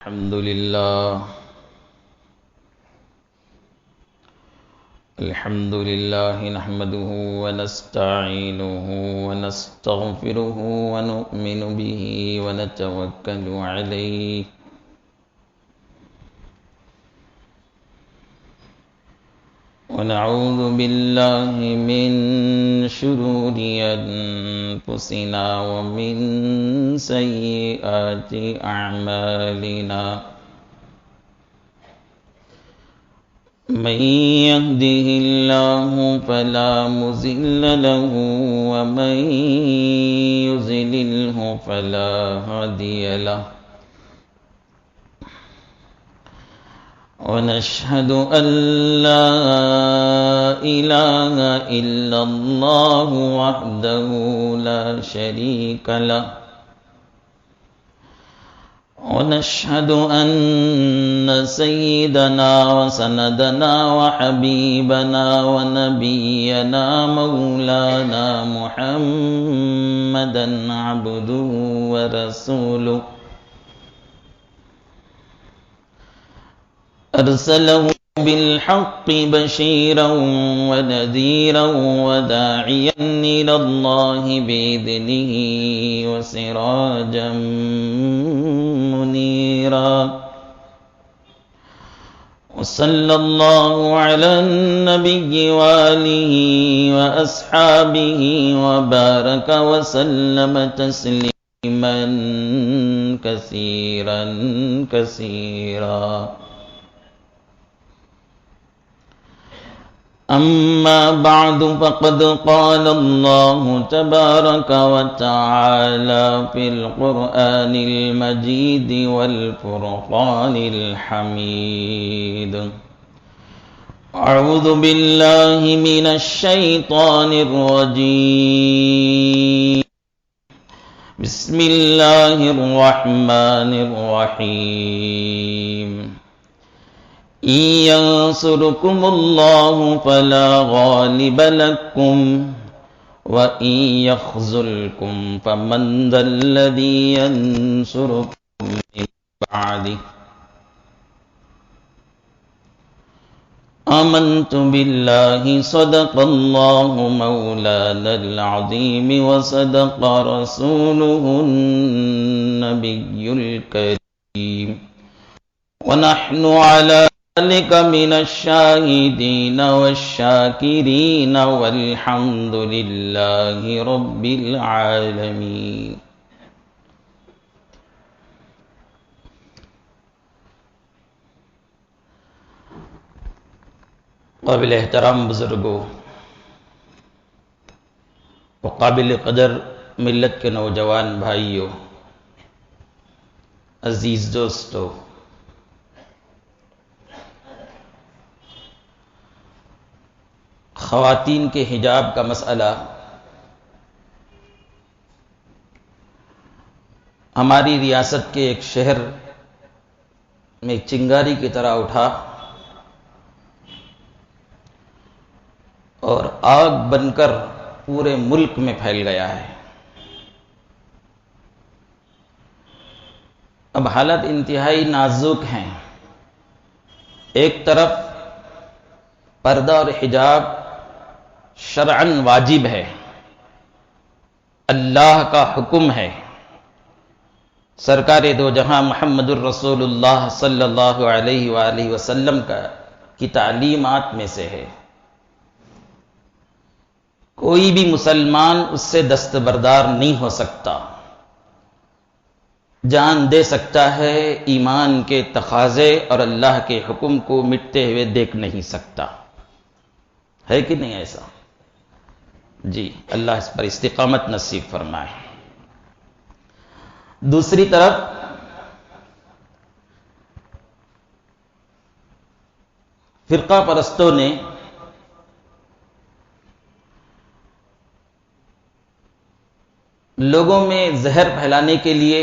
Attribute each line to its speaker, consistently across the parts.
Speaker 1: الحمد لله نحمده ونستعينه ونستغفره ونؤمن به ونتوكل عليه ونعوذ بالله من شرور أنفسنا ومن سيئات أعمالنا من يهده الله فلا مضل له ومن يضلله فلا هادي له ونشهد أن لا إله إلا الله وحده لا شريك له ونشهد أن سيدنا وسندنا وحبيبنا ونبينا مولانا محمدا عبده ورسوله أرسله بالحق بشيرا ونذيرا وداعيا إلى الله بإذنه وسراجا منيرا وصلى الله على النبي وآله وأصحابه وبارك وسلم تسليما كثيرا كثيرا أما بعد فقد قال الله تبارك وتعالى في القرآن المجيد والفرقان الحميد أعوذ بالله من الشيطان الرجيم بسم الله الرحمن الرحيم إن ينصركم الله فلا غالب لكم وإن يخذلكم فمن ذا الذي ينصركم من بعده آمنت بالله صدق الله مولانا العظيم وصدق رسوله النبي الكريم ونحن على ذلك من الشاهدين والشاكرين والحمد لله رب العالمين قابل احترام بزرگوں وقابل قدر ملت کے نوجوان بھائیوں، عزیز دوستو، خواتین کے حجاب کا مسئلہ ہماری ریاست کے ایک شہر میں چنگاری کی طرح اٹھا اور آگ بن کر پورے ملک میں پھیل گیا ہے۔ اب حالت انتہائی نازک ہیں۔ ایک طرف پردہ اور حجاب شرعاً واجب ہے، اللہ کا حکم ہے، سرکار دو جہاں محمد الرسول اللہ صلی اللہ علیہ وآلہ وسلم کی تعلیمات میں سے ہے۔ کوئی بھی مسلمان اس سے دستبردار نہیں ہو سکتا، جان دے سکتا ہے، ایمان کے تقاضے اور اللہ کے حکم کو مٹتے ہوئے دیکھ نہیں سکتا، ہے کہ نہیں ایسا؟ جی، اللہ اس پر استقامت نصیب فرمائے۔ دوسری طرف فرقہ پرستوں نے لوگوں میں زہر پھیلانے کے لیے،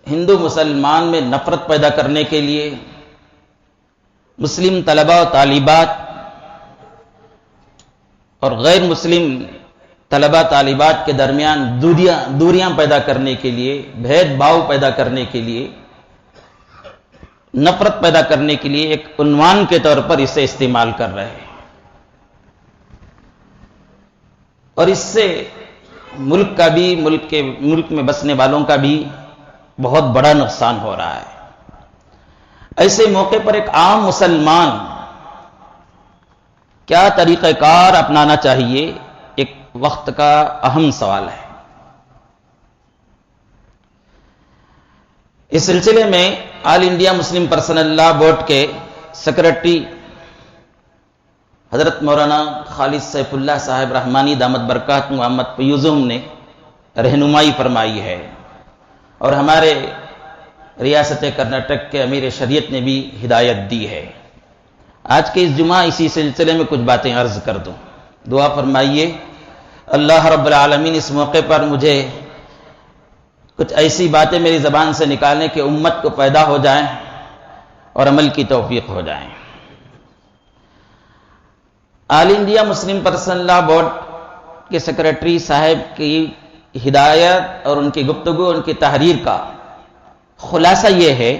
Speaker 1: ہندو مسلمان میں نفرت پیدا کرنے کے لیے، مسلم طلباء و طالبات اور غیر مسلم طلبہ طالبات کے درمیان دوریاں پیدا کرنے کے لیے، بھید بھاؤ پیدا کرنے کے لیے، نفرت پیدا کرنے کے لیے ایک عنوان کے طور پر اسے استعمال کر رہے ہیں، اور اس سے ملک کا بھی، ملک میں بسنے والوں کا بھی بہت بڑا نقصان ہو رہا ہے۔ ایسے موقع پر ایک عام مسلمان کیا طریقہ کار اپنانا چاہیے، ایک وقت کا اہم سوال ہے۔ اس سلسلے میں آل انڈیا مسلم پرسنل لا بورڈ کے سیکرٹری حضرت مولانا خالد سیف اللہ صاحب رحمانی دامت برکات محمد فیوزہم نے رہنمائی فرمائی ہے، اور ہمارے ریاست کرناٹک کے امیر شریعت نے بھی ہدایت دی ہے۔ آج کے اس جمعہ اسی سلسلے میں کچھ باتیں عرض کر دوں، دعا فرمائیے اللہ رب العالمین اس موقع پر مجھے کچھ ایسی باتیں میری زبان سے نکالنے کہ امت کو پیدا ہو جائیں اور عمل کی توفیق ہو جائیں۔ آل انڈیا مسلم پرسنل لا بورڈ کے سیکرٹری صاحب کی ہدایت اور ان کی گفتگو، ان کی تحریر کا خلاصہ یہ ہے،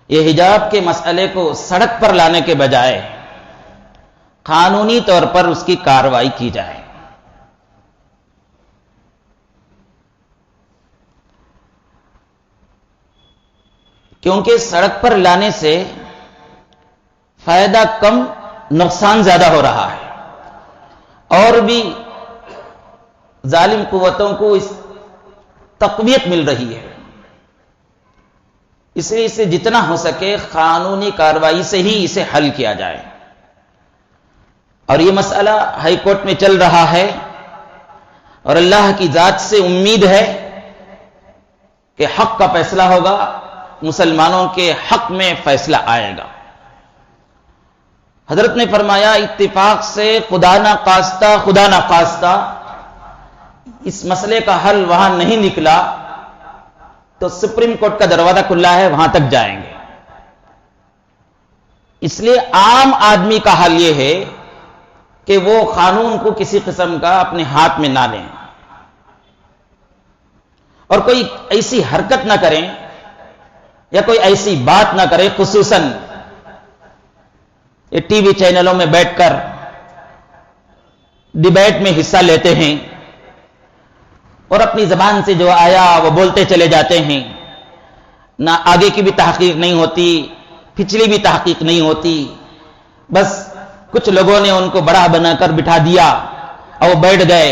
Speaker 1: یہ حجاب کے مسئلے کو سڑک پر لانے کے بجائے قانونی طور پر اس کی کارروائی کی جائے۔ کیونکہ سڑک پر لانے سے فائدہ کم، نقصان زیادہ ہو رہا ہے، اور بھی ظالم قوتوں کو اس تقویت مل رہی ہے۔ اس لیے اسے جتنا ہو سکے قانونی کارروائی سے ہی اسے حل کیا جائے، اور یہ مسئلہ ہائی کورٹ میں چل رہا ہے، اور اللہ کی ذات سے امید ہے کہ حق کا فیصلہ ہوگا، مسلمانوں کے حق میں فیصلہ آئے گا۔ حضرت نے فرمایا اتفاق سے خدا نہ خواستہ اس مسئلے کا حل وہاں نہیں نکلا تو سپریم کورٹ کا دروازہ کھلا ہے، وہاں تک جائیں گے۔ اس لیے عام آدمی کا حل یہ ہے کہ وہ قانون کو کسی قسم کا اپنے ہاتھ میں نہ لیں، اور کوئی ایسی حرکت نہ کریں یا کوئی ایسی بات نہ کرے، خصوصاً یہ ٹی وی چینلوں میں بیٹھ کر ڈیبیٹ میں حصہ لیتے ہیں اور اپنی زبان سے جو آیا وہ بولتے چلے جاتے ہیں، نہ آگے کی بھی تحقیق نہیں ہوتی، پچھلی بھی تحقیق نہیں ہوتی، بس کچھ لوگوں نے ان کو بڑا بنا کر بٹھا دیا اور وہ بیٹھ گئے۔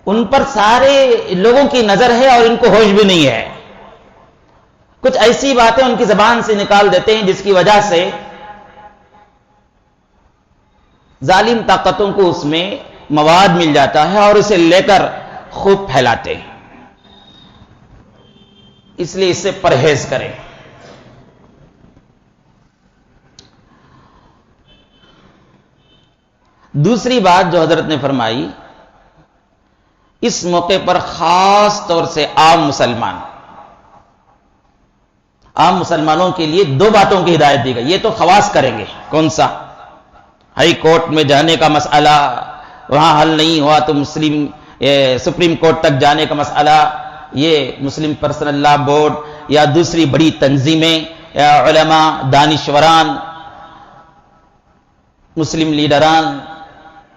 Speaker 1: ان پر سارے لوگوں کی نظر ہے اور ان کو ہوش بھی نہیں ہے، کچھ ایسی باتیں ان کی زبان سے نکال دیتے ہیں جس کی وجہ سے ظالم طاقتوں کو اس میں مواد مل جاتا ہے اور اسے لے کر خوب پھیلاتے ہیں۔ اس لیے اس سے پرہیز کریں۔ دوسری بات جو حضرت نے فرمائی، اس موقع پر خاص طور سے عام مسلمانوں کے لیے دو باتوں کی ہدایت دی گئی۔ یہ تو خواص کریں گے، کون سا؟ ہائی کورٹ میں جانے کا مسئلہ، وہاں حل نہیں ہوا تو سپریم کورٹ تک جانے کا مسئلہ، یہ مسلم پرسنل لا بورڈ یا دوسری بڑی تنظیمیں یا علماء، دانشوران، مسلم لیڈران،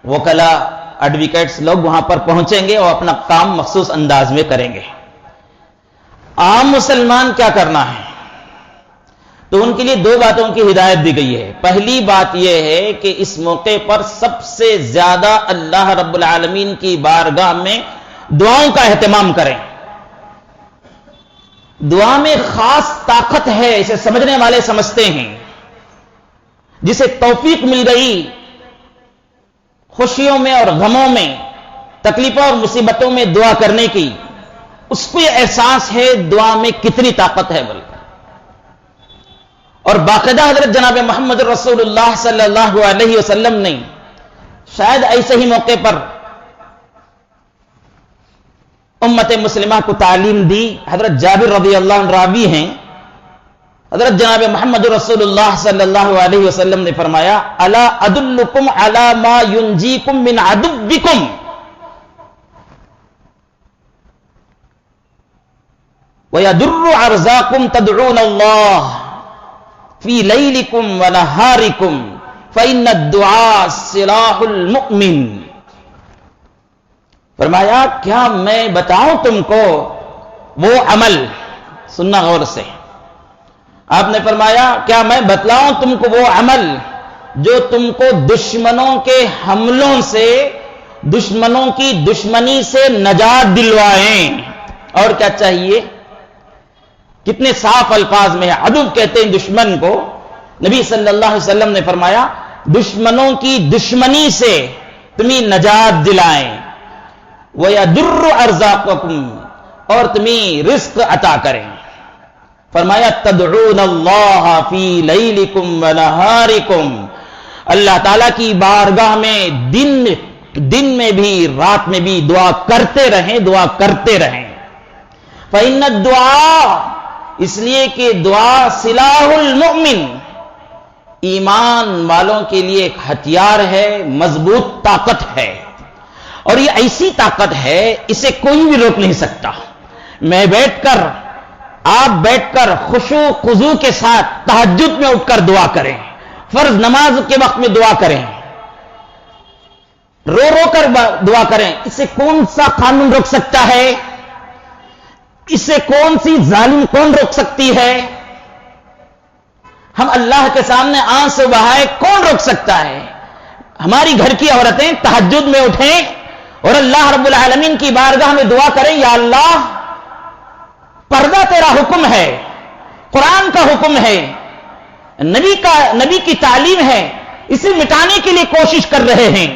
Speaker 1: وکلاء، ایڈوکیٹس لوگ وہاں پر پہنچیں گے اور اپنا کام مخصوص انداز میں کریں گے۔ عام مسلمان کیا کرنا ہے؟ تو ان کے لیے دو باتوں کی ہدایت دی گئی ہے۔ پہلی بات یہ ہے کہ اس موقع پر سب سے زیادہ اللہ رب العالمین کی بارگاہ میں دعاؤں کا اہتمام کریں۔ دعا میں خاص طاقت ہے، اسے سمجھنے والے سمجھتے ہیں۔ جسے توفیق مل گئی خوشیوں میں اور غموں میں، تکلیفوں اور مصیبتوں میں دعا کرنے کی، اس کو یہ احساس ہے دعا میں کتنی طاقت ہے بلکہ۔ اور باقاعدہ حضرت جناب محمد رسول اللہ صلی اللہ علیہ وسلم نے شاید ایسے ہی موقع پر امت مسلمہ کو تعلیم دی۔ حضرت جابر رضی اللہ عنہ راوی ہیں، حضرت جناب محمد رسول اللہ صلی اللہ علیہ وسلم نے فرمایا الا ادلکم علی ما ینجیکم من عدوکم، وَيَدُرُّ عَرْزَاكُمْ تَدْعُونَ اللَّهِ فِي لَيْلِكُمْ وَنَهَارِكُمْ فَإِنَّ الدُّعَاءَ سِلَاحُ الْمُؤْمِنِ۔ فرمایا کیا میں بتاؤں تم کو وہ عمل، سننا غور سے، آپ نے فرمایا کیا میں بتلاؤں تم کو وہ عمل جو تم کو دشمنوں کے حملوں سے، دشمنوں کی دشمنی سے نجات دلوائیں۔ اور کیا چاہیے؟ کتنے صاف الفاظ میں ہے، عدو کہتے ہیں دشمن کو۔ نبی صلی اللہ علیہ وسلم نے فرمایا دشمنوں کی دشمنی سے تمہیں نجات دلائیں، وَيَدُرُّ أَرْزَاقَكُمْ، اور تمہیں رزق عطا کریں۔ فرمایا تدعون اللہ فی لیلکم ونہارکم، اللہ تعالیٰ کی بارگاہ میں دن میں بھی رات میں بھی دعا کرتے رہیں، دعا کرتے رہیں۔ فإن الدعاء، اس لیے کہ دعا سلاح المؤمن، ایمان والوں کے لیے ایک ہتھیار ہے، مضبوط طاقت ہے، اور یہ ایسی طاقت ہے اسے کوئی بھی روک نہیں سکتا۔ میں بیٹھ کر، آپ بیٹھ کر خشوع خضوع کے ساتھ تہجد میں اٹھ کر دعا کریں، فرض نماز کے وقت میں دعا کریں، رو رو کر دعا کریں، اسے کون سا قانون روک سکتا ہے؟ اسے کون سی ظالم کون روک سکتی ہے؟ ہم اللہ کے سامنے آنسو بہائے کون روک سکتا ہے؟ ہماری گھر کی عورتیں تہجد میں اٹھیں اور اللہ رب العالمین کی بارگاہ میں دعا کریں، یا اللہ پردہ تیرا حکم ہے، قرآن کا حکم ہے، نبی کی تعلیم ہے، اسے مٹانے کے لیے کوشش کر رہے ہیں،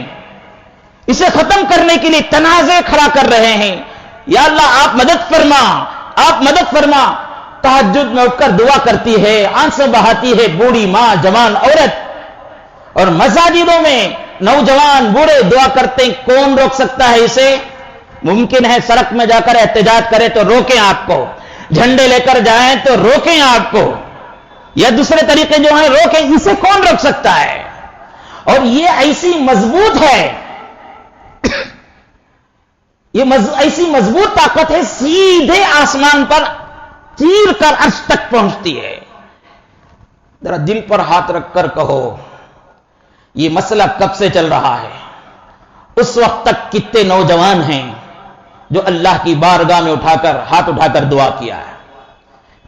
Speaker 1: اسے ختم کرنے کے لیے تنازع کھڑا کر رہے ہیں، یا اللہ آپ مدد فرما، آپ مدد فرما۔ تہجد میں اٹھ کر دعا کرتی ہے، آنسیں بہاتی ہے بوڑھی ماں، جوان عورت، اور مساجدوں میں نوجوان بوڑھے دعا کرتے ہیں، کون روک سکتا ہے اسے؟ ممکن ہے سڑک میں جا کر احتجاج کرے تو روکیں آپ کو، جھنڈے لے کر جائیں تو روکیں آپ کو، یا دوسرے طریقے جو ہیں روکیں، اسے کون روک سکتا ہے؟ اور یہ ایسی مضبوط ہے، یہ ایسی مضبوط طاقت ہے، سیدھے آسمان پر چیر کر عرش تک پہنچتی ہے۔ ذرا دل پر ہاتھ رکھ کر کہو یہ مسئلہ کب سے چل رہا ہے؟ اس وقت تک کتنے نوجوان ہیں جو اللہ کی بارگاہ میں ہاتھ اٹھا کر دعا کیا ہے؟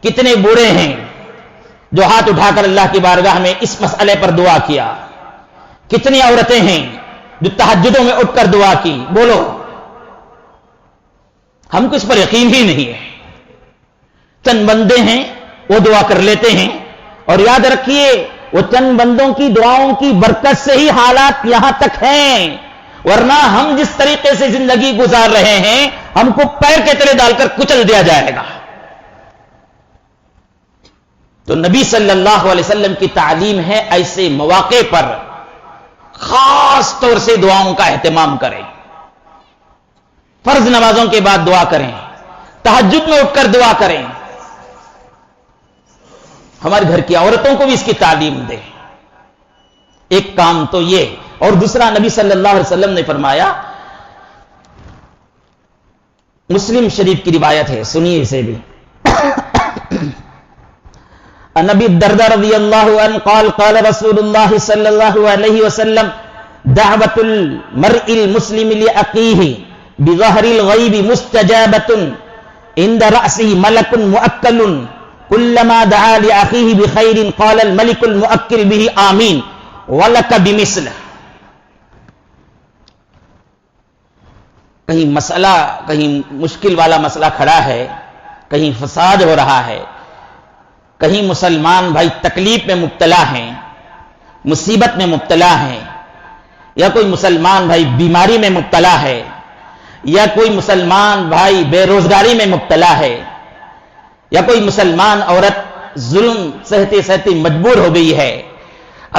Speaker 1: کتنے بوڑھے ہیں جو ہاتھ اٹھا کر اللہ کی بارگاہ میں اس مسئلے پر دعا کیا؟ کتنی عورتیں ہیں جو تہجدوں میں اٹھ کر دعا کی؟ بولو، ہم کو اس پر یقین ہی نہیں ہے۔ چند بندے ہیں وہ دعا کر لیتے ہیں، اور یاد رکھیے وہ چند بندوں کی دعاؤں کی برکت سے ہی حالات یہاں تک ہیں، ورنہ ہم جس طریقے سے زندگی گزار رہے ہیں ہم کو پیر کے تلے ڈال کر کچل دیا جائے گا۔ تو نبی صلی اللہ علیہ وسلم کی تعلیم ہے ایسے مواقع پر خاص طور سے دعاؤں کا اہتمام کریں، فرض نمازوں کے بعد دعا کریں، تہجد میں اٹھ کر دعا کریں۔ ہمارے گھر کی عورتوں کو بھی اس کی تعلیم دیں۔ ایک کام تو یہ، اور دوسرا نبی صلی اللہ علیہ وسلم نے فرمایا، مسلم شریف کی روایت ہے، سنیے اسے بھی، نبی الدرداء رضی اللہ عنہ قال قال رسول اللہ صلی اللہ علیہ وسلم دعوت المرء المسلم لأخیہ بظہر الغیب مستجابۃ عند رأسہ ملک مؤکل كلما دعا لأخيه بخير قال الملك المؤكل به آمين ولك بمثله۔ کہیں مسئلہ، کہیں مشکل والا مسئلہ کھڑا ہے، کہیں فساد ہو رہا ہے، کہیں مسلمان بھائی تکلیف میں مبتلا ہیں، مصیبت میں مبتلا ہیں، یا کوئی مسلمان بھائی بیماری میں مبتلا ہے، یا کوئی مسلمان بھائی بے روزگاری میں مبتلا ہے، یا کوئی مسلمان عورت ظلم سہتے سہتے مجبور ہو گئی ہے،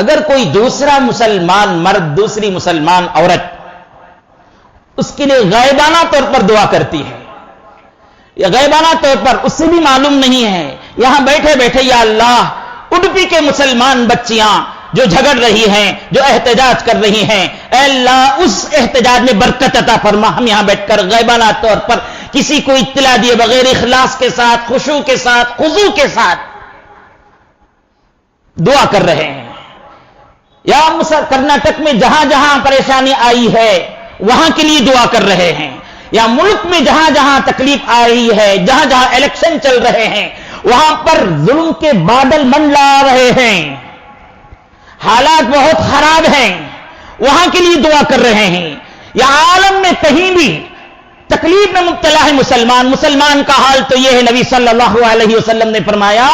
Speaker 1: اگر کوئی دوسرا مسلمان مرد دوسری مسلمان عورت اس کے لیے غائبانہ طور پر دعا کرتی ہے، یا غائبانہ طور پر اس سے بھی معلوم نہیں ہے یہاں بیٹھے بیٹھے یا اللہ اڈپی کے مسلمان بچیاں جو جھگڑ رہی ہیں، جو احتجاج کر رہی ہیں، اے اللہ اس احتجاج میں برکت عطا فرما. ہم یہاں بیٹھ کر غیبانہ طور پر کسی کو اطلاع دیے بغیر اخلاص کے ساتھ، خشوع کے ساتھ، خضوع کے ساتھ دعا کر رہے ہیں. یا کرناٹک میں جہاں جہاں پریشانی آئی ہے وہاں کے لیے دعا کر رہے ہیں. یا ملک میں جہاں جہاں تکلیف آئی ہے، جہاں جہاں الیکشن چل رہے ہیں، وہاں پر ظلم کے بادل منڈلا رہے ہیں، حالات بہت خراب ہیں، وہاں کے لیے دعا کر رہے ہیں. یا عالم میں کہیں بھی تکلیف میں مبتلا ہے مسلمان کا حال تو یہ ہے. نبی صلی اللہ علیہ وسلم نے فرمایا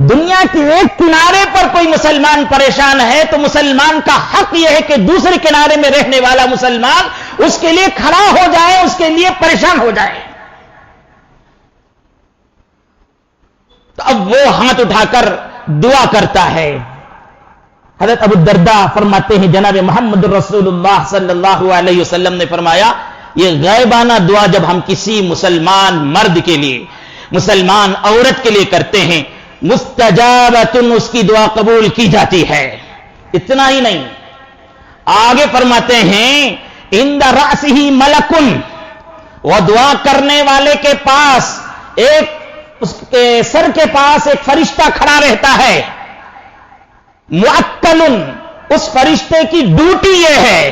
Speaker 1: دنیا کے ایک کنارے پر کوئی مسلمان پریشان ہے تو مسلمان کا حق یہ ہے کہ دوسرے کنارے میں رہنے والا مسلمان اس کے لیے کھڑا ہو جائے، اس کے لیے پریشان ہو جائے. تو اب وہ ہاتھ اٹھا کر دعا کرتا ہے. حضرت ابو الدرداء فرماتے ہیں جناب محمد رسول اللہ صلی اللہ علیہ وسلم نے فرمایا یہ غیبانہ دعا جب ہم کسی مسلمان مرد کے لیے، مسلمان عورت کے لیے کرتے ہیں، مستجابۃ، اس کی دعا قبول کی جاتی ہے. اتنا ہی نہیں، آگے فرماتے ہیں عند رأسہ ملک، وہ دعا کرنے والے کے پاس اس کے سر کے پاس ایک فرشتہ کھڑا رہتا ہے. معطل، اس فرشتے کی ڈیوٹی یہ ہے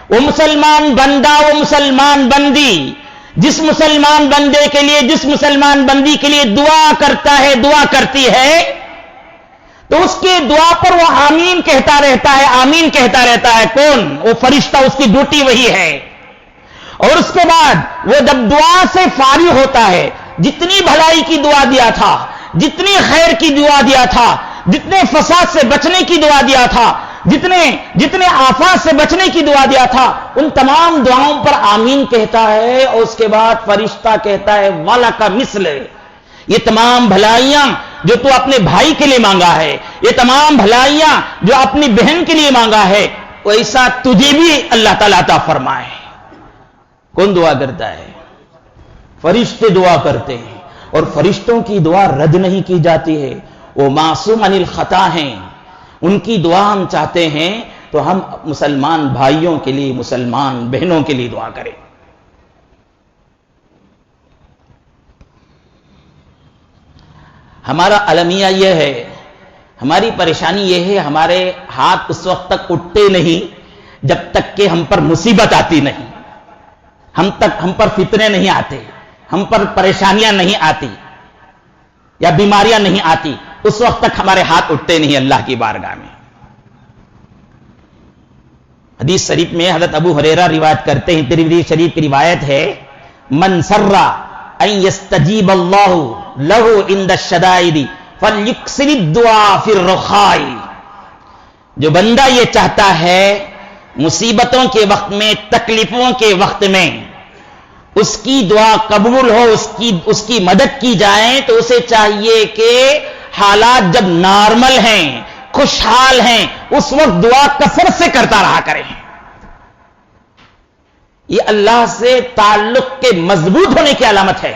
Speaker 1: وہ مسلمان بندہ، وہ مسلمان بندی جس مسلمان بندے کے لیے، جس مسلمان بندی کے لیے دعا کرتا ہے، دعا کرتی ہے، تو اس کے دعا پر وہ آمین کہتا رہتا ہے، آمین کہتا رہتا ہے. کون؟ وہ فرشتہ، اس کی ڈیوٹی وہی ہے. اور اس کے بعد وہ جب دعا سے فارغ ہوتا ہے، جتنی بھلائی کی دعا دیا تھا، جتنی خیر کی دعا دیا تھا، جتنے فساد سے بچنے کی دعا دیا تھا، جتنے آفات سے بچنے کی دعا دیا تھا، ان تمام دعاؤں پر آمین کہتا ہے. اور اس کے بعد فرشتہ کہتا ہے والا کا مثل، یہ تمام بھلائیاں جو تو اپنے بھائی کے لیے مانگا ہے، یہ تمام بھلائیاں جو اپنی بہن کے لیے مانگا ہے، ویسا تجھے بھی اللہ تعالیٰ عطا فرمائے. کون دعا کرتا ہے؟ فرشتے دعا کرتے ہیں. اور فرشتوں کی دعا رد نہیں کی جاتی ہے، وہ معصوم عن الخطا ہیں. ان کی دعا ہم چاہتے ہیں تو ہم مسلمان بھائیوں کے لیے، مسلمان بہنوں کے لیے دعا کریں. ہمارا المیہ یہ ہے، ہماری پریشانی یہ ہے، ہمارے ہاتھ اس وقت تک اٹھتے نہیں جب تک کہ ہم پر مصیبت آتی نہیں، ہم پر فتنے نہیں آتے، ہم پر پریشانیاں نہیں آتی یا بیماریاں نہیں آتی، اس وقت تک ہمارے ہاتھ اٹھتے نہیں اللہ کی بارگاہ میں. حدیث شریف میں حضرت ابو ہریرہ روایت کرتے ہیں، ترمذی شریف کی روایت ہے، من سر ان یستجیب اللہ لہ عند الشدائد فلیکثر الدعاء فی الرخاء. جو بندہ یہ چاہتا ہے مصیبتوں کے وقت میں، تکلیفوں کے وقت میں اس کی دعا قبول ہو، اس کی مدد کی جائے، تو اسے چاہیے کہ حالات جب نارمل ہیں، خوشحال ہیں، اس وقت دعا کثرت سے کرتا رہا کرے. یہ اللہ سے تعلق کے مضبوط ہونے کی علامت ہے.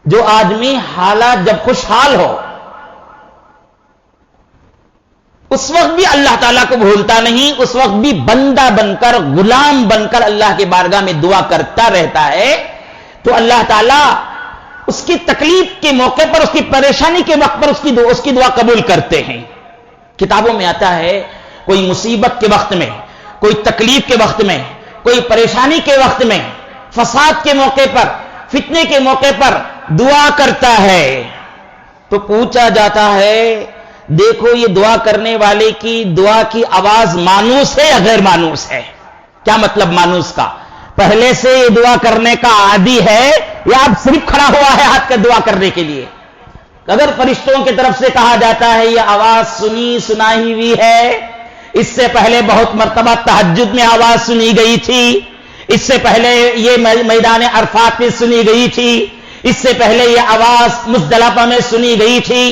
Speaker 1: جو آدمی حالات جب خوشحال ہو اس وقت بھی اللہ تعالیٰ کو بھولتا نہیں، اس وقت بھی بندہ بن کر، غلام بن کر اللہ کی بارگاہ میں دعا کرتا رہتا ہے، تو اللہ تعالیٰ اس کی تکلیف کے موقع پر، اس کی پریشانی کے وقت پر اس کی دعا قبول کرتے ہیں. کتابوں میں آتا ہے کوئی مصیبت کے وقت میں، کوئی تکلیف کے وقت میں، کوئی پریشانی کے وقت میں، فساد کے موقع پر، فتنے کے موقع پر دعا کرتا ہے تو پوچھا جاتا ہے دیکھو یہ دعا کرنے والے کی دعا کی آواز مانوس ہے یا غیر مانوس ہے؟ کیا مطلب مانوس کا؟ پہلے سے یہ دعا کرنے کا عادی ہے یا اب صرف کھڑا ہوا ہے ہاتھ کا دعا کرنے کے لیے؟ اگر فرشتوں کی طرف سے کہا جاتا ہے یہ آواز سنائی ہوئی ہے، اس سے پہلے بہت مرتبہ تہجد میں آواز سنی گئی تھی، اس سے پہلے یہ میدان عرفات میں سنی گئی تھی، اس سے پہلے یہ آواز مزدلفہ میں سنی گئی تھی،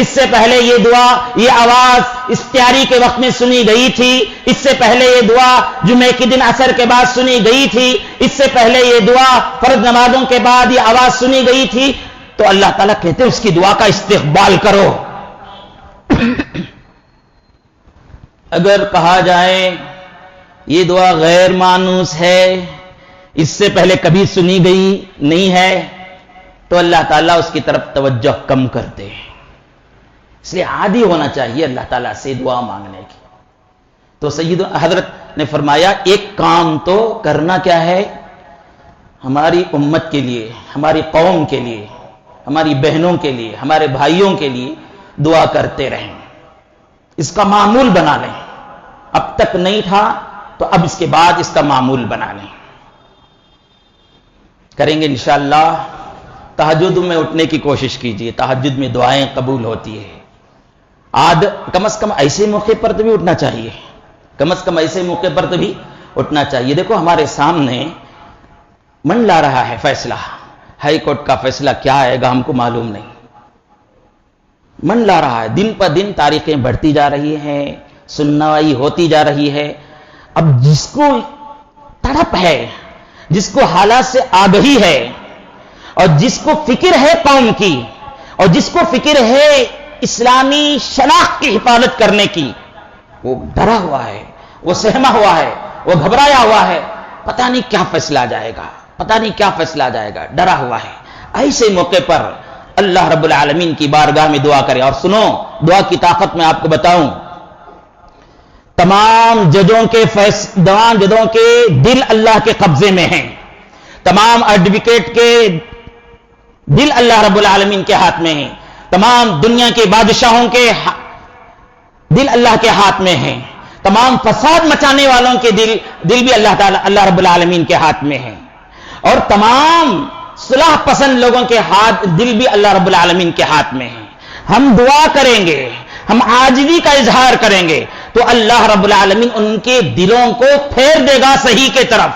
Speaker 1: اس سے پہلے یہ دعا، یہ آواز افطاری کے وقت میں سنی گئی تھی، اس سے پہلے یہ دعا جمعے کے دن عصر کے بعد سنی گئی تھی، اس سے پہلے یہ دعا فرض نمازوں کے بعد یہ آواز سنی گئی تھی. تو اللہ تعالیٰ کہتے ہیں اس کی دعا کا استقبال کرو. اگر کہا جائے یہ دعا غیر مانوس ہے، اس سے پہلے کبھی سنی گئی نہیں ہے، تو اللہ تعالیٰ اس کی طرف توجہ کم کرتے ہیں. اس لیے عادی ہونا چاہیے اللہ تعالیٰ سے دعا مانگنے کی. تو سید حضرت نے فرمایا ایک کام تو کرنا کیا ہے، ہماری امت کے لیے، ہماری قوم کے لیے، ہماری بہنوں کے لیے، ہمارے بھائیوں کے لیے دعا کرتے رہیں، اس کا معمول بنا لیں. اب تک نہیں تھا تو اب اس کے بعد اس کا معمول بنا لیں. کریں گے انشاءاللہ. تہجد میں اٹھنے کی کوشش کیجیے، تہجد میں دعائیں قبول ہوتی ہے. کم از کم ایسے موقع پر تو بھی اٹھنا چاہیے، کم از کم ایسے موقع پر تو بھی اٹھنا چاہیے. دیکھو ہمارے سامنے من لا رہا ہے فیصلہ، ہائی کورٹ کا فیصلہ کیا آئے گا ہم کو معلوم نہیں. من لا رہا ہے، دن پر دن تاریخیں بڑھتی جا رہی ہیں، سنوائی ہوتی جا رہی ہے. اب جس کو تڑپ ہے، جس کو حالات سے آگہی ہے، اور جس کو فکر ہے قوم کی، اور جس کو فکر ہے اسلامی شناخت کی حفاظت کرنے کی، وہ ڈرا ہوا ہے، وہ سہما ہوا ہے، وہ گھبرایا ہوا ہے. پتہ نہیں کیا فیصلہ آ جائے گا، پتہ نہیں کیا فیصلہ آ جائے گا، ڈرا ہوا ہے. ایسے موقع پر اللہ رب العالمین کی بارگاہ میں دعا کریں. اور سنو، دعا کی طاقت میں آپ کو بتاؤں، تمام ججوں کے دل اللہ کے قبضے میں ہیں. تمام ایڈوکیٹ کے دل اللہ رب العالمین کے ہاتھ میں ہیں. تمام دنیا کے بادشاہوں کے دل اللہ کے ہاتھ میں ہیں. تمام فساد مچانے والوں کے دل بھی اللہ رب العالمین کے ہاتھ میں ہیں. اور تمام صلح پسند لوگوں کے دل بھی اللہ رب العالمین کے ہاتھ میں ہیں. ہم دعا کریں گے، ہم عاجزی کا اظہار کریں گے تو اللہ رب العالمین ان کے دلوں کو پھیر دے گا صحیح کے طرف.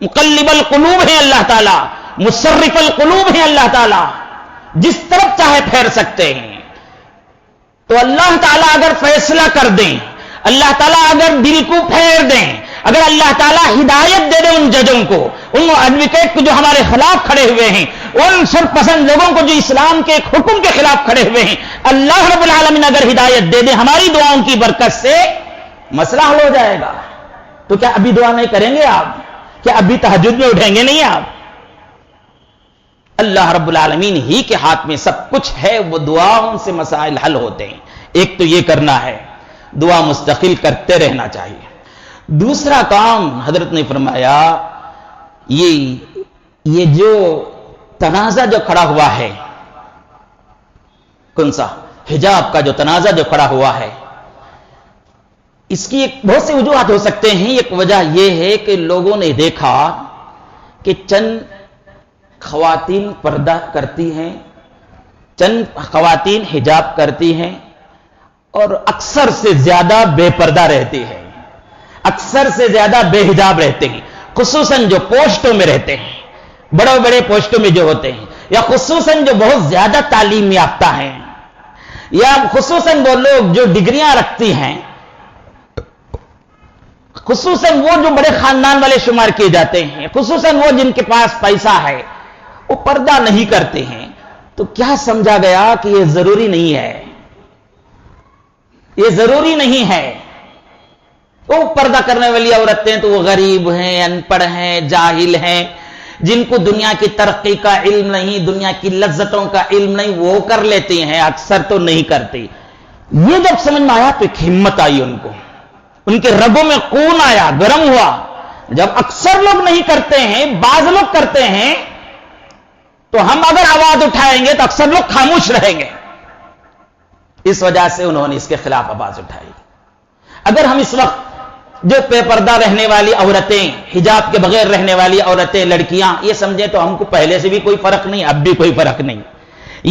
Speaker 1: مقلب القلوب ہے اللہ تعالیٰ، مصرف القلوب ہے اللہ تعالیٰ، جس طرف چاہے پھیر سکتے ہیں. تو اللہ تعالیٰ اگر فیصلہ کر دیں، اللہ تعالیٰ اگر دل کو پھیر دیں، اگر اللہ تعالیٰ ہدایت دے دیں ان ججوں کو، ان ایڈوکیٹ کو جو ہمارے خلاف کھڑے ہوئے ہیں، ان سرپسند لوگوں کو جو اسلام کے ایک حکم کے خلاف کھڑے ہوئے ہیں، اللہ رب العالمین اگر ہدایت دے دیں ہماری دعاؤں کی برکت سے، مسئلہ حل ہو جائے گا. تو کیا ابھی دعا نہیں کریں گے آپ؟ کیا ابھی تہجد میں اٹھیں گے نہیں آپ؟ اللہ رب العالمین ہی کے ہاتھ میں سب کچھ ہے، وہ دعاؤں سے مسائل حل ہوتے ہیں. ایک تو یہ کرنا ہے، دعا مستقل کرتے رہنا چاہیے. دوسرا کام حضرت نے فرمایا، یہ جو تنازع جو کھڑا ہوا ہے، کون سا؟ حجاب کا جو تنازع جو کھڑا ہوا ہے، اس کی بہت سی وجوہات ہو سکتے ہیں. ایک وجہ یہ ہے کہ لوگوں نے دیکھا کہ چند خواتین پردہ کرتی ہیں، چند خواتین حجاب کرتی ہیں، اور اکثر سے زیادہ بے پردہ رہتی ہیں، اکثر سے زیادہ بے حجاب رہتے ہیں. خصوصاً جو پوسٹوں میں رہتے ہیں، بڑے بڑے پوسٹوں میں جو ہوتے ہیں، یا خصوصاً جو بہت زیادہ تعلیم یافتہ ہیں، یا خصوصاً وہ لوگ جو ڈگریاں رکھتی ہیں، خصوصاً وہ جو بڑے خاندان والے شمار کیے جاتے ہیں، خصوصاً وہ جن کے پاس پیسہ ہے، وہ پردہ نہیں کرتے ہیں. تو کیا سمجھا گیا کہ یہ ضروری نہیں ہے، یہ ضروری نہیں ہے. وہ پردہ کرنے والی عورتیں تو وہ غریب ہیں، ان پڑھ ہیں، جاہل ہیں، جن کو دنیا کی ترقی کا علم نہیں، دنیا کی لذتوں کا علم نہیں، وہ کر لیتی ہیں، اکثر تو نہیں کرتی. یہ جب سمجھ میں آیا تو ایک ہمت آئی ان کو، ان کے رگوں میں خون آیا، گرم ہوا. جب اکثر لوگ نہیں کرتے ہیں، بعض لوگ کرتے ہیں، تو ہم اگر آواز اٹھائیں گے تو اکثر لوگ خاموش رہیں گے. اس وجہ سے انہوں نے اس کے خلاف آواز اٹھائی. اگر ہم اس وقت جو بے پردہ رہنے والی عورتیں، حجاب کے بغیر رہنے والی عورتیں، لڑکیاں، یہ سمجھیں تو ہم کو پہلے سے بھی کوئی فرق نہیں، اب بھی کوئی فرق نہیں،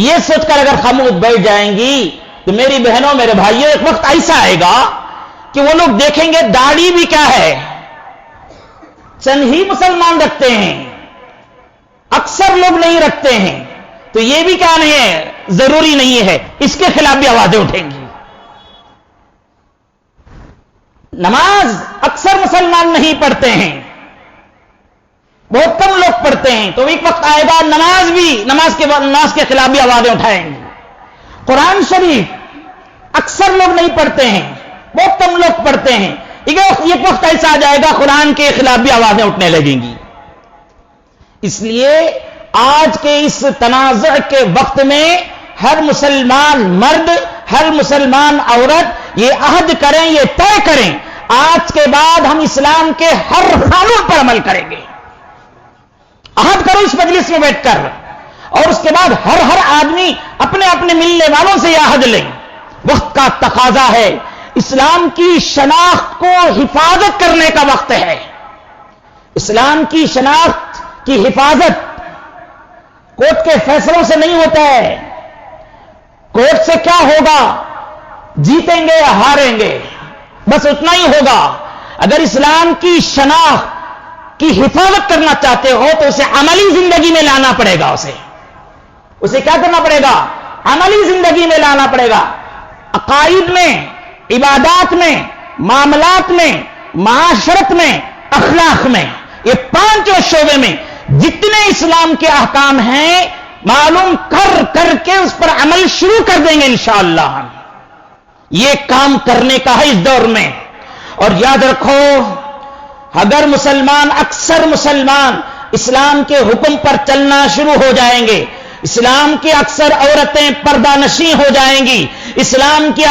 Speaker 1: یہ سوچ کر اگر خاموش بیٹھ جائیں گی تو میری بہنوں، میرے بھائیوں، ایک وقت ایسا آئے گا کہ وہ لوگ دیکھیں گے داڑھی بھی کیا ہے، چند ہی مسلمان رکھتے ہیں، اکثر لوگ نہیں رکھتے ہیں، تو یہ بھی کیا نہیں ہے، ضروری نہیں ہے. اس کے خلاف بھی آوازیں اٹھیں گی. نماز اکثر مسلمان نہیں پڑھتے ہیں، بہت کم لوگ پڑھتے ہیں. تو ایک وقت آئے گا نماز کے خلاف بھی آوازیں اٹھائیں گے. قرآن شریف اکثر لوگ نہیں پڑھتے ہیں, بہت کم لوگ پڑھتے ہیں. ایک وقت ایسا آ جائے گا قرآن کے خلاف بھی آوازیں اٹھنے لگیں گی. اس لیے آج کے اس تنازع کے وقت میں ہر مسلمان مرد, ہر مسلمان عورت یہ عہد کریں, یہ طے کریں, آج کے بعد ہم اسلام کے ہر قانون پر عمل کریں گے. عہد کرو اس مجلس میں بیٹھ کر, اور اس کے بعد ہر آدمی اپنے اپنے ملنے والوں سے یہ عہد لیں. وقت کا تقاضا ہے, اسلام کی شناخت کو حفاظت کرنے کا وقت ہے. اسلام کی شناخت کی حفاظت کورٹ کے فیصلوں سے نہیں ہوتا ہے. کورٹ سے کیا ہوگا, جیتیں گے یا ہاریں گے, بس اتنا ہی ہوگا. اگر اسلام کی شناخت کی حفاظت کرنا چاہتے ہو تو اسے عملی زندگی میں لانا پڑے گا. اسے کیا کرنا پڑے گا, عملی زندگی میں لانا پڑے گا. عقائد میں, عبادات میں, معاملات میں, معاشرت میں, اخلاق میں, یہ پانچوں شعبے میں جتنے اسلام کے احکام ہیں معلوم کر کے اس پر عمل شروع کر دیں گے انشاءاللہ. یہ کام کرنے کا ہے اس دور میں. اور یاد رکھو, اگر اکثر مسلمان اسلام کے حکم پر چلنا شروع ہو جائیں گے, اسلام کی اکثر عورتیں پردہ نشیں ہو جائیں گی, اسلام کی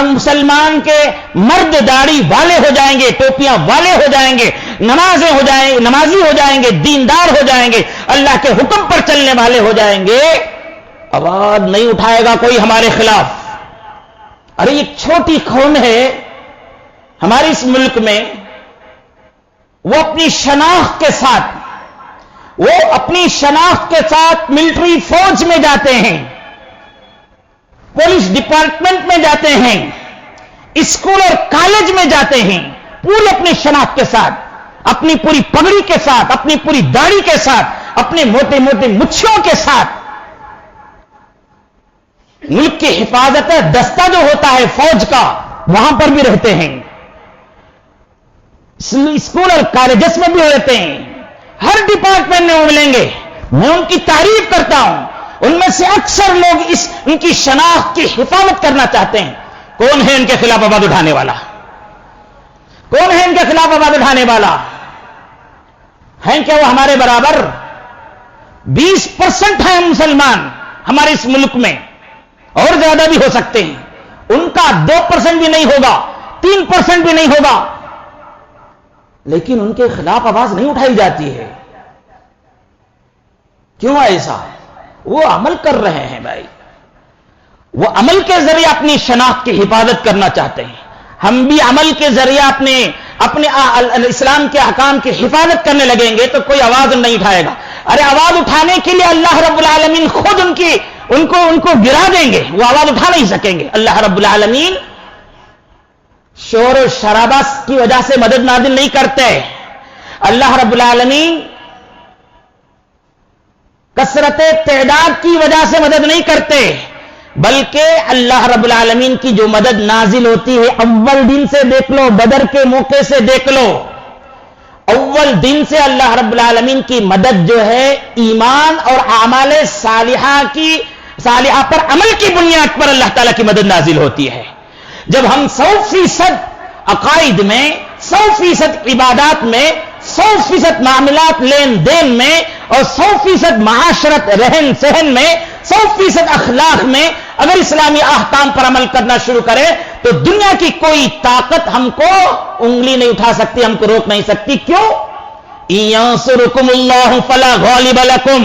Speaker 1: مسلمان کے مرد داڑھی والے ہو جائیں گے, ٹوپیاں والے ہو جائیں گے, نمازی ہو جائیں گے, دیندار ہو جائیں گے, اللہ کے حکم پر چلنے والے ہو جائیں گے, آواز نہیں اٹھائے گا کوئی ہمارے خلاف. ارے ایک چھوٹی قوم ہے ہمارے اس ملک میں, وہ اپنی شناخت کے ساتھ ملٹری فوج میں جاتے ہیں, پولیس ڈپارٹمنٹ میں جاتے ہیں, اسکول اور کالج میں جاتے ہیں, پوری اپنی شناخت کے ساتھ, اپنی پوری پگڑی کے ساتھ, اپنی پوری داڑھی کے ساتھ, اپنے موٹے موٹے مچھیوں کے ساتھ. ملک کی حفاظت دستہ جو ہوتا ہے فوج کا, وہاں پر بھی رہتے ہیں, اسکول اور کالجز میں بھی رہتے ہیں, ہر ڈپارٹمنٹ میں وہ ملیں گے. میں ان کی تعریف کرتا ہوں. ان میں سے اکثر لوگ ان کی شناخت کی حفاظت کرنا چاہتے ہیں. کون ہے ان کے خلاف آواز اٹھانے والا؟ کون ہے ان کے خلاف آواز اٹھانے والا؟ ہیں کیا وہ ہمارے برابر؟ 20% ہیں مسلمان ہمارے اس ملک میں, اور زیادہ بھی ہو سکتے ہیں. ان کا 2% بھی نہیں ہوگا, 3% بھی نہیں ہوگا, لیکن ان کے خلاف آواز نہیں اٹھائی جاتی ہے. کیوں ایسا؟ وہ عمل کر رہے ہیں بھائی, وہ عمل کے ذریعے اپنی شناخت کی حفاظت کرنا چاہتے ہیں. ہم بھی عمل کے ذریعے اپنے اسلام کے احکام کی حفاظت کرنے لگیں گے تو کوئی آواز نہیں اٹھائے گا. ارے آواز اٹھانے کے لیے اللہ رب العالمین خود ان کو گرا دیں گے, وہ آواز اٹھا نہیں سکیں گے. اللہ رب العالمین شور و شرابہ کی وجہ سے مدد نازل نہیں کرتے. اللہ رب العالمین کثرت تعداد کی وجہ سے مدد نہیں کرتے, بلکہ اللہ رب العالمین کی جو مدد نازل ہوتی ہے, اول دن سے دیکھ لو, بدر کے موقع سے دیکھ لو, اول دن سے اللہ رب العالمین کی مدد جو ہے ایمان اور اعمال صالحہ پر عمل کی بنیاد پر اللہ تعالیٰ کی مدد نازل ہوتی ہے. جب ہم 100% عقائد میں, 100% عبادات میں, 100% معاملات لین دین میں, اور 100% معاشرت رہن سہن میں, 100% اخلاق میں اگر اسلامی احکام پر عمل کرنا شروع کرے تو دنیا کی کوئی طاقت ہم کو انگلی نہیں اٹھا سکتی, ہم کو روک نہیں سکتی. کیوں؟ يَنْصُرُكُمُ اللَّهُ فَلَا غَالِبَ لَكُمْ,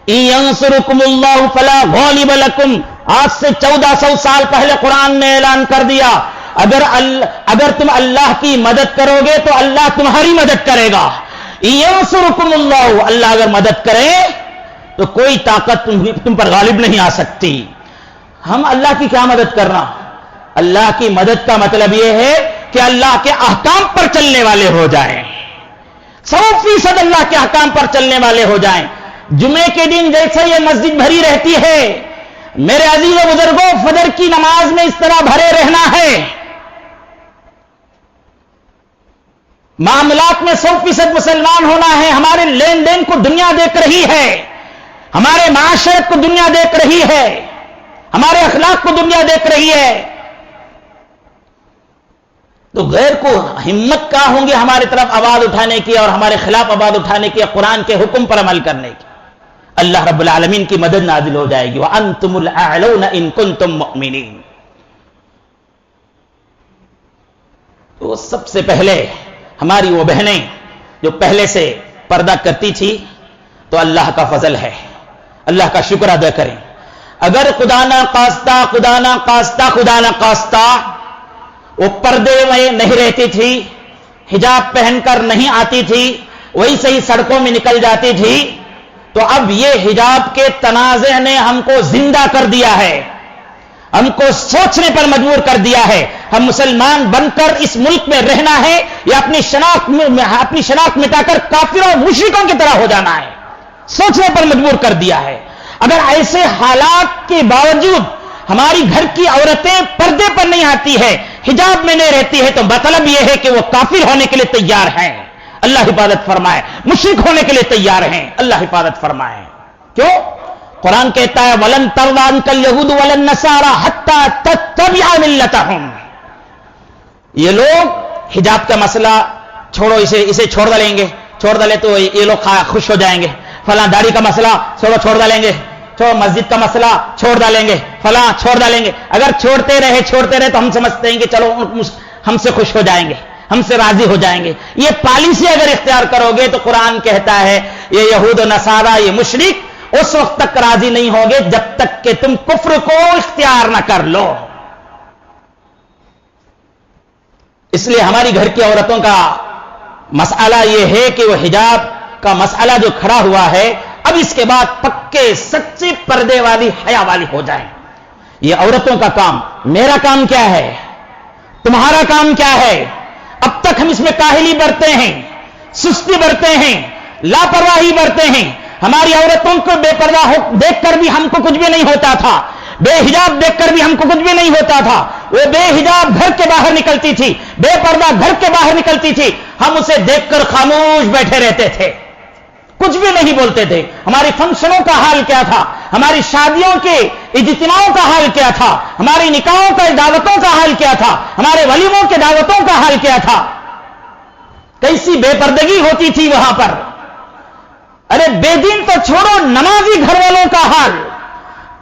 Speaker 1: يَنْصُرُكُمُ اللَّهُ فَلَا غَالِبَ لَكُمْ. آج سے 1400 سال پہلے قرآن نے اعلان کر دیا, اگر تم اللہ کی مدد کرو گے تو اللہ تمہاری مدد کرے گا. يَنْصُرُكُمُ اللَّهُ, اللہ اگر مدد کرے تو کوئی طاقت تم پر غالب نہیں آ سکتی. ہم اللہ کی کیا مدد کرنا؟ اللہ کی مدد کا مطلب یہ ہے کہ اللہ کے احکام پر چلنے والے ہو جائیں, 100% اللہ کے احکام پر چلنے والے ہو جائیں. جمعے کے دن جیسے یہ مسجد بھری رہتی ہے, میرے عزیز و بزرگوں, فجر کی نماز میں اس طرح بھرے رہنا ہے. معاملات میں 100% مسلمان ہونا ہے. ہمارے لین دین کو دنیا دیکھ رہی ہے, ہمارے معاشرت کو دنیا دیکھ رہی ہے, ہمارے اخلاق کو دنیا دیکھ رہی ہے. تو غیر کو ہمت کہاں ہوں گے ہماری طرف آواز اٹھانے کی اور ہمارے خلاف آواز اٹھانے کی, قرآن کے حکم پر عمل کرنے کی. اللہ رب العالمین کی مدد نازل ہو جائے گی. وَأَنْتُمُ الْأَعْلَوْنَ إِن كُنتُم مُؤْمِنِينَ. تو سب سے پہلے ہماری وہ بہنیں جو پہلے سے پردہ کرتی تھی, تو اللہ کا فضل ہے, اللہ کا شکر ادا کریں. اگر خدا نہ خواستہ وہ پردے میں نہیں رہتی تھی, حجاب پہن کر نہیں آتی تھی, وہی صحیح سڑکوں میں نکل جاتی تھی, تو اب یہ حجاب کے تنازع نے ہم کو زندہ کر دیا ہے, ہم کو سوچنے پر مجبور کر دیا ہے. ہم مسلمان بن کر اس ملک میں رہنا ہے یا اپنی شناخت مٹا کر کافروں اور مشرکوں کی طرح ہو جانا ہے, سوچنے پر مجبور کر دیا ہے. اگر ایسے حالات کے باوجود ہماری گھر کی عورتیں پردے پر نہیں آتی ہے, حجاب میں نہیں رہتی ہے, تو مطلب یہ ہے کہ وہ کافر ہونے کے لیے تیار ہیں. اللہ حفاظت فرمائے. مشرک ہونے کے لیے تیار ہیں. اللہ حفاظت فرمائے. کیوں؟ قرآن کہتا ہے وَلَن تَرْضَ عَنْكَ الْيَهُودُ وَلَا النَّصَارَىٰ حَتَّىٰ تَتَّبِعَ مِلَّتَهُمْ. یہ لوگ حجاب کا مسئلہ چھوڑو, اسے چھوڑ ڈالیں گے, چھوڑ ڈالے تو یہ لوگ خوش ہو جائیں گے. فلاں داڑھی کا مسئلہ چھوڑ ڈالیں گے, مسجد کا مسئلہ چھوڑ ڈالیں گے, فلاں چھوڑ ڈالیں گے. اگر چھوڑتے رہے تو ہم سمجھتے ہیں کہ چلو ہم سے خوش ہو جائیں گے, ہم سے راضی ہو جائیں گے. یہ پالیسی اگر اختیار کرو گے تو قرآن کہتا ہے یہ یہود و نصارہ, یہ مشرک اس وقت تک راضی نہیں ہوگے جب تک کہ تم کفر کو اختیار نہ کر لو. اس لیے ہماری گھر کی عورتوں کا مسئلہ یہ ہے کہ وہ حجاب کا مسئلہ جو کھڑا ہوا ہے, اب اس کے بعد پکے سچے پردے والی حیا والی ہو جائیں. یہ عورتوں کا کام. میرا کام کیا ہے, تمہارا کام کیا ہے؟ اب تک ہم اس میں کاہلی برتے ہیں, سستی برتے ہیں, لاپرواہی برتے ہیں. ہماری عورتوں کو بے پردہ دیکھ کر بھی ہم کو کچھ بھی نہیں ہوتا تھا, بے حجاب دیکھ کر بھی ہم کو کچھ بھی نہیں ہوتا تھا. وہ بے حجاب گھر کے باہر نکلتی تھی, بے پردہ گھر کے باہر نکلتی تھی, ہم اسے دیکھ کر خاموش بیٹھے رہتے تھے, کچھ بھی نہیں بولتے تھے. ہماری فنکشنوں کا حال کیا تھا, ہماری شادیوں کے اجتماعوں کا حال کیا تھا, ہماری نکاحوں کا دعوتوں کا حال کیا تھا, ہمارے ولیموں کے دعوتوں کا حال کیا تھا. کیسی بے پردگی ہوتی تھی وہاں پر. ارے بے دین تو چھوڑو, نمازی گھر والوں کا حال,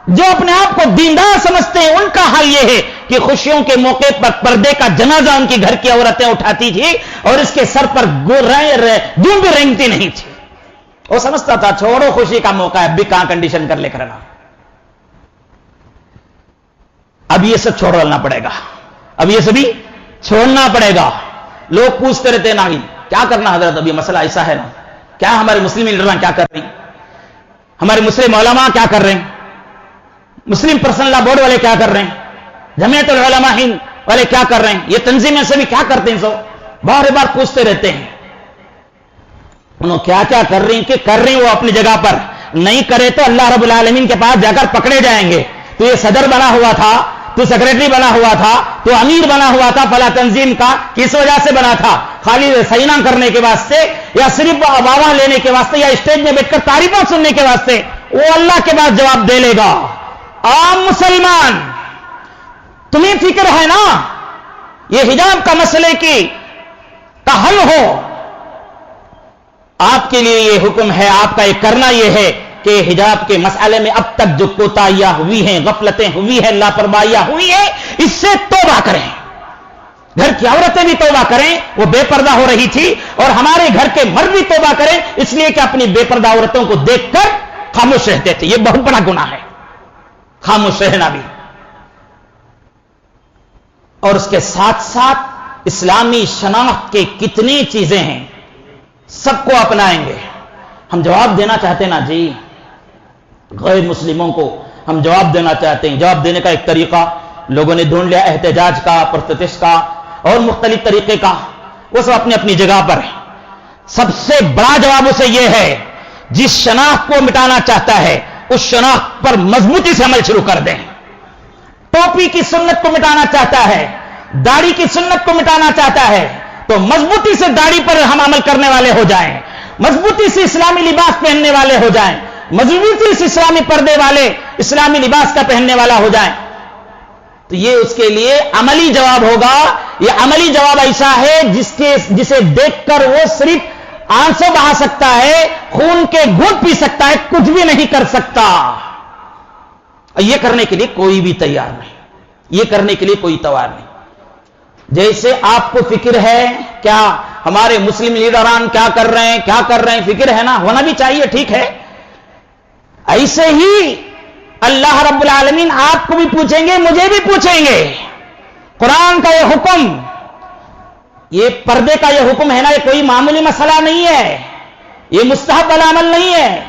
Speaker 1: جو اپنے آپ کو دیندار سمجھتے ہیں, ان کا حال یہ ہے کہ خوشیوں کے موقع پر پردے کا جنازہ ان کی گھر کی عورتیں اٹھاتی تھی اور اس کے سر پر دوں بھی رینگتی نہیں تھی. وہ سمجھتا تھا چھوڑو خوشی کا موقع ہے, اب بھی کہاں کنڈیشن کر لے کرنا. اب یہ سب چھوڑ ڈالنا پڑے گا, اب یہ سبھی چھوڑنا پڑے گا. لوگ پوچھتے رہتے ہیں ناگی کیا کرنا حضرت, اب یہ مسئلہ ایسا ہے نا, کیا ہمارے مسلم لیڈران کیا کر رہے ہیں, ہمارے مسلم علماء کیا کر رہے ہیں, مسلم پرسنل لا بورڈ والے کیا کر رہے ہیں, جمعیت العلماء ہند والے کیا کر رہے ہیں, یہ تنظیمیں سے بھی کیا کرتے ہیں. سو بار بار پوچھتے رہتے ہیں انہوں کیا کیا کر رہی ہیں, کہ کر رہی ہیں وہ اپنی جگہ پر, نہیں کرے تو اللہ رب العالمین کے پاس جا کر پکڑے جائیں گے. تو یہ صدر بنا ہوا تھا, تو سیکرٹری بنا ہوا تھا, تو امیر بنا ہوا تھا فلاں تنظیم کا, کس وجہ سے بنا تھا؟ خالی سینا کرنے کے واسطے, یا صرف واہ لینے کے واسطے, یا اسٹیج میں بیٹھ کر تعریفیں سننے کے واسطے؟ وہ اللہ کے پاس جواب دے لے گا. عام مسلمان تمہیں فکر ہے نا یہ حجاب کا مسئلے کی کا حل ہو, آپ کے لیے یہ حکم ہے, آپ کا یہ کرنا یہ ہے کہ حجاب کے مسئلے میں اب تک جو کوتاہیاں ہوئی ہیں, غفلتیں ہوئی ہیں, لاپرواہیاں ہوئی ہیں, اس سے توبہ کریں. گھر کی عورتیں بھی توبہ کریں, وہ بے پردہ ہو رہی تھی, اور ہمارے گھر کے مرد بھی توبہ کریں, اس لیے کہ اپنی بے پردہ عورتوں کو دیکھ کر خاموش رہتے تھے. یہ بہت بڑا گناہ ہے خاموش رہنا بھی. اور اس کے ساتھ ساتھ اسلامی شناخت کے کتنی چیزیں ہیں, سب کو اپنائیں گے. ہم جواب دینا چاہتے نا جی, غیر مسلموں کو ہم جواب دینا چاہتے ہیں. جواب دینے کا ایک طریقہ لوگوں نے ڈھونڈ لیا, احتجاج کا, پرتش کا, اور مختلف طریقے کا, وہ سب اپنی اپنی جگہ پر. سب سے بڑا جواب اسے یہ ہے, جس شناخت کو مٹانا چاہتا ہے اس شناخت پر مضبوطی سے عمل شروع کر دیں. ٹوپی کی سنت کو مٹانا چاہتا ہے, داڑھی کی سنت کو مٹانا چاہتا ہے, تو مضبوطی سے داڑھی پر ہم عمل کرنے والے ہو جائیں، مضبوطی سے اسلامی لباس پہننے والے ہو جائیں، مضبوطی سے اسلامی پردے والے اسلامی لباس کا پہننے والا ہو جائیں، تو یہ اس کے لیے عملی جواب ہوگا۔ یہ عملی جواب ایسا ہے جسے دیکھ کر وہ صرف آنسو بہا سکتا ہے، خون کے گھونٹ پی سکتا ہے، کچھ بھی نہیں کر سکتا۔ یہ کرنے کے لیے کوئی بھی تیار نہیں، یہ کرنے کے لیے کوئی تیار نہیں۔ جیسے آپ کو فکر ہے کیا ہمارے مسلم لیڈران کیا کر رہے ہیں، فکر ہے نا، ہونا بھی چاہیے، ٹھیک ہے۔ ایسے ہی اللہ رب العالمین آپ کو بھی پوچھیں گے، مجھے بھی پوچھیں گے۔ قرآن کا یہ حکم، یہ پردے کا یہ حکم ہے نا، یہ کوئی معمولی مسئلہ نہیں ہے، یہ مستحب العمل نہیں ہے،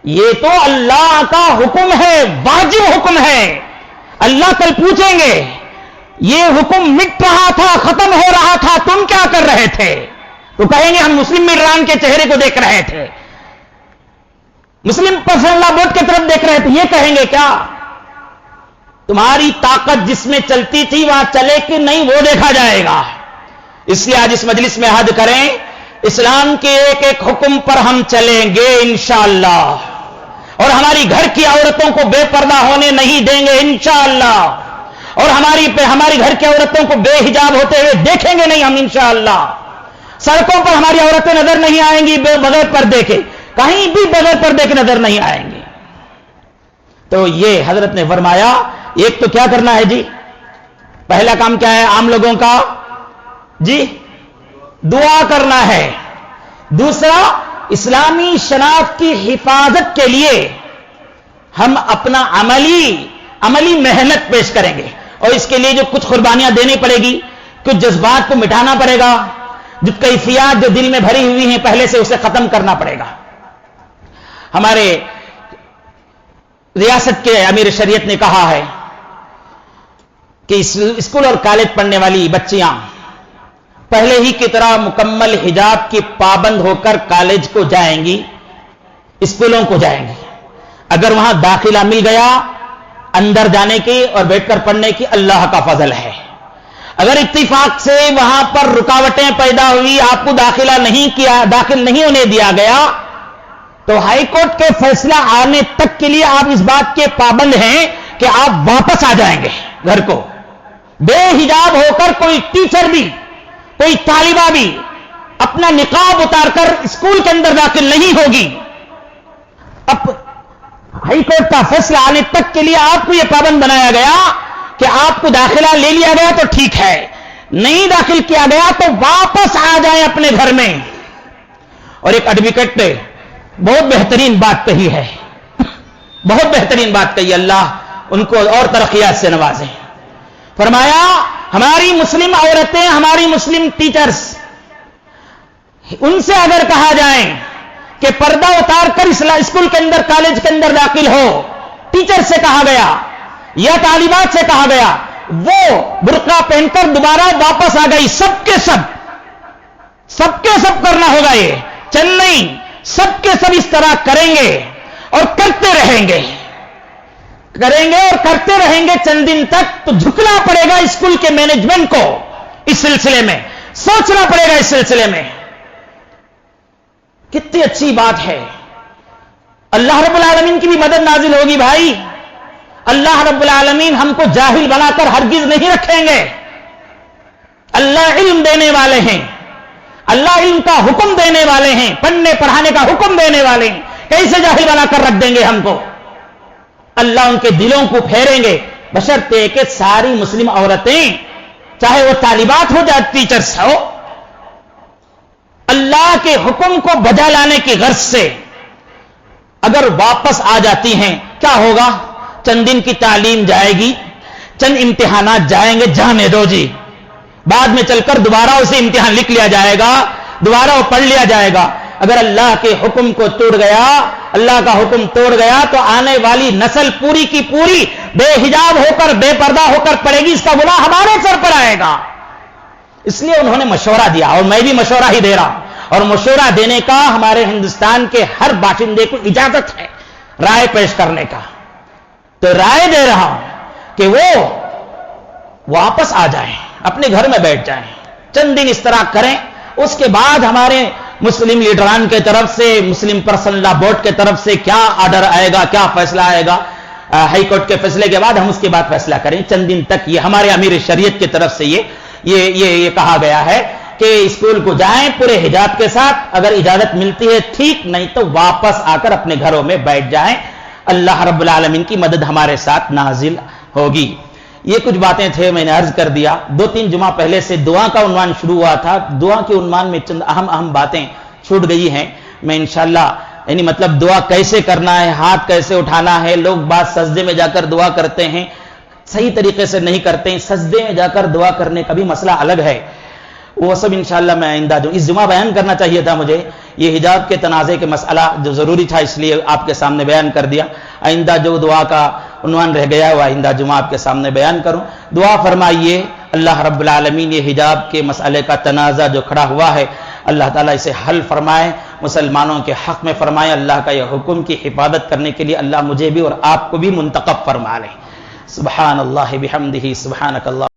Speaker 1: یہ تو اللہ کا حکم ہے، واجب حکم ہے۔ اللہ کل پوچھیں گے یہ حکم مٹ رہا تھا، ختم ہو رہا تھا، تم کیا کر رہے تھے؟ تو کہیں گے ہم مسلم لیڈران کے چہرے کو دیکھ رہے تھے، مسلم پرسنل لا بورڈ کی طرف دیکھ رہے تھے۔ یہ کہیں گے کیا تمہاری طاقت جس میں چلتی تھی وہاں چلے کہ نہیں، وہ دیکھا جائے گا۔ اس لیے آج اس مجلس میں عہد کریں اسلام کے ایک ایک حکم پر ہم چلیں گے انشاءاللہ، اور ہماری گھر کی عورتوں کو بے پردہ ہونے نہیں دیں گے انشاءاللہ، اور ہماری گھر کی عورتوں کو بے حجاب ہوتے ہوئے دیکھیں گے نہیں ہم انشاءاللہ۔ سڑکوں پر ہماری عورتیں نظر نہیں آئیں گی بغیر پردے کے، کہیں بھی بغیر پردے کے نظر نہیں آئیں گی۔ تو یہ حضرت نے فرمایا ایک تو کیا کرنا ہے جی، پہلا کام کیا ہے عام لوگوں کا جی، دعا کرنا ہے۔ دوسرا اسلامی شناخت کی حفاظت کے لیے ہم اپنا عملی محنت پیش کریں گے، اور اس کے لیے جو کچھ قربانیاں دینی پڑے گی، کچھ جذبات کو مٹانا پڑے گا، جو کیفیات جو دل میں بھری ہوئی ہیں پہلے سے اسے ختم کرنا پڑے گا۔ ہمارے ریاست کے امیر شریعت نے کہا ہے کہ اسکول اور کالج پڑھنے والی بچیاں پہلے ہی کی طرح مکمل حجاب کی پابند ہو کر کالج کو جائیں گی، اسکولوں کو جائیں گی۔ اگر وہاں داخلہ مل گیا اندر جانے کی اور بیٹھ کر پڑھنے کی، اللہ کا فضل ہے۔ اگر اتفاق سے وہاں پر رکاوٹیں پیدا ہوئی، آپ کو داخل نہیں ہونے دیا گیا، تو ہائی کورٹ کے فیصلہ آنے تک کے لیے آپ اس بات کے پابند ہیں کہ آپ واپس آ جائیں گے گھر کو۔ بے حجاب ہو کر کوئی ٹیچر بھی، کوئی طالبہ بھی اپنا نقاب اتار کر اسکول کے اندر داخل نہیں ہوگی۔ اب ہائی کورٹ کا فیصلہ آنے تک کے لیے آپ کو یہ پابند بنایا گیا کہ آپ کو داخلہ لے لیا گیا تو ٹھیک ہے، نہیں داخل کیا گیا تو واپس آ جائیں اپنے گھر میں۔ اور ایک ایڈوکیٹ نے بہت بہترین بات کہی ہے، بہت بہترین بات کہی، اللہ ان کو اور ترقیات سے نوازے۔ فرمایا ہماری مسلم عورتیں، ہماری مسلم ٹیچرز، ان سے اگر کہا جائے کہ پردہ اتار کر اسکول کے اندر کالج کے اندر داخل ہو، ٹیچر سے کہا گیا یا طالبات سے کہا گیا، وہ برقع پہن کر دوبارہ واپس آ گئی، سب کے سب کرنا ہوگا، یہ چل نہیں، سب کے سب اس طرح کریں گے اور کرتے رہیں گے اور کرتے رہیں گے چند دن تک، تو جھکنا پڑے گا اسکول کے مینجمنٹ کو، اس سلسلے میں سوچنا پڑے گا، اس سلسلے میں۔ کتنی اچھی بات ہے، اللہ رب العالمین کی بھی مدد نازل ہوگی بھائی۔ اللہ رب العالمین ہم کو جاہل بنا کر ہرگز نہیں رکھیں گے، اللہ علم دینے والے ہیں، اللہ علم کا حکم دینے والے ہیں، پڑھنے پڑھانے کا حکم دینے والے ہیں، کیسے جاہل بنا کر رکھ دیں گے ہم کو؟ اللہ ان کے دلوں کو پھیریں گے، بشرطے کہ ساری مسلم عورتیں، چاہے وہ طالبات ہو یا ٹیچرز ہو، اللہ کے حکم کو بجا لانے کی غرض سے اگر واپس آ جاتی ہیں، کیا ہوگا؟ چند دن کی تعلیم جائے گی، چند امتحانات جائیں گے، جانے دو جی، بعد میں چل کر دوبارہ اسے امتحان لکھ لیا جائے گا، دوبارہ وہ پڑھ لیا جائے گا۔ اگر اللہ کے حکم کو توڑ گیا، اللہ کا حکم توڑ گیا، تو آنے والی نسل پوری کی پوری بے حجاب ہو کر، بے پردہ ہو کر پڑے گی، اس کا گناہ ہمارے سر پر آئے گا۔ اس لیے انہوں نے مشورہ دیا، اور میں بھی مشورہ ہی دے رہا ہوں، اور مشورہ دینے کا ہمارے ہندوستان کے ہر باشندے کو اجازت ہے رائے پیش کرنے کا۔ تو رائے دے رہا ہوں کہ وہ واپس آ جائیں، اپنے گھر میں بیٹھ جائیں، چند دن اس طرح کریں، اس کے بعد ہمارے مسلم لیڈران کے طرف سے، مسلم پرسنل لا بورڈ کے طرف سے کیا آرڈر آئے گا، کیا فیصلہ آئے گا، ہائی کورٹ کے فیصلے کے بعد ہم اس کے بعد فیصلہ کریں۔ چند دن تک یہ ہمارے امیر شریعت کی طرف سے یہ کہا گیا ہے کہ اسکول کو جائیں پورے حجاب کے ساتھ، اگر اجازت ملتی ہے ٹھیک، نہیں تو واپس آ کر اپنے گھروں میں بیٹھ جائیں، اللہ رب العالمین کی مدد ہمارے ساتھ نازل ہوگی۔ یہ کچھ باتیں تھے، میں نے عرض کر دیا۔ 2-3 جمعہ پہلے سے دعا کا عنوان شروع ہوا تھا، دعا کے عنوان میں چند اہم باتیں چھوٹ گئی ہیں، میں انشاءاللہ یعنی مطلب دعا کیسے کرنا ہے، ہاتھ کیسے اٹھانا ہے، لوگ بعض سجدے میں جا کر دعا کرتے ہیں، صحیح طریقے سے نہیں کرتے ہیں، سجدے میں جا کر دعا کرنے کا بھی مسئلہ الگ ہے، وہ سب انشاءاللہ میں آئندہ جو اس جمعہ بیان کرنا چاہیے تھا مجھے، یہ حجاب کے تنازع کے مسئلہ جو ضروری تھا اس لیے آپ کے سامنے بیان کر دیا۔ آئندہ جو دعا کا عنوان رہ گیا ہے وہ آئندہ جمعہ آپ کے سامنے بیان کروں۔ دعا فرمائیے اللہ رب العالمین یہ حجاب کے مسئلے کا تنازع جو کھڑا ہوا ہے اللہ تعالیٰ اسے حل فرمائے، مسلمانوں کے حق میں فرمائے، اللہ کا یہ حکم کی حفاظت کرنے کے لیے اللہ مجھے بھی اور آپ کو بھی منتخب فرما لے۔ سبحان اللہ بحمدہ، سبحانک اللہ